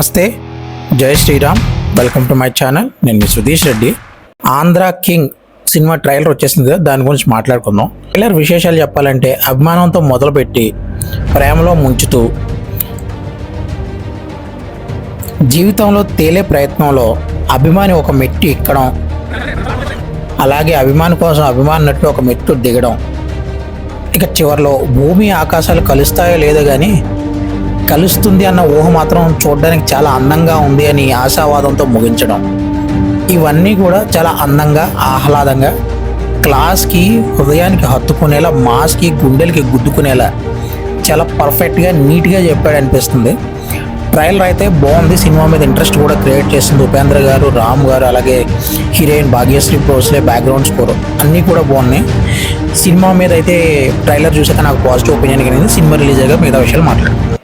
నమస్తే, జై Sriram. Welcome to my channel. నేను మీ Sudheesh Reddy. Andhra king cinema trailer వచ్చేసింది కదా, దాని గురించి మాట్లాడుకుందాం. ట్రైలర్ విశేషాలు చెప్పాలంటే అభిమానంతో మొదలుపెట్టి ప్రేమలో ముంచుతూ జీవితంలో తేలే ప్రయత్నంలో అభిమాని ఒక మెట్టు ఎక్కడం, అలాగే అభిమాని కోసం అభిమాని నట్టు ఒక మెట్టు దిగడం, ఇక చివరిలో భూమి ఆకాశాలు కలుస్తాయో లేదో కానీ కలుస్తుంది అన్న ఊహ మాత్రం చూడడానికి చాలా అందంగా ఉంది అని ఆశావాదంతో ముగించడం, ఇవన్నీ కూడా చాలా అందంగా ఆహ్లాదంగా క్లాస్కి హృదయానికి హత్తుకునేలా, మాస్కి గుండెలకి గుద్దుకునేలా చాలా పర్ఫెక్ట్గా నీట్గా చెప్పాడు అనిపిస్తుంది. ట్రైలర్ అయితే బాగుంది. సినిమా మీద ఇంట్రెస్ట్ కూడా క్రియేట్ చేస్తుంది. ఉపేంద్ర గారు, రామ్ గారు, అలాగే heroine Bhagyashri Bhosle background score అన్నీ కూడా బాగున్నాయి. సినిమా మీద అయితే ట్రైలర్ చూసాక నాకు పాజిటివ్ ఒపీనియన్ కలిగింది. సినిమా రిలీజ్ అయ్యాక మిగతా విషయాలు మాట్లాడుతున్నాను.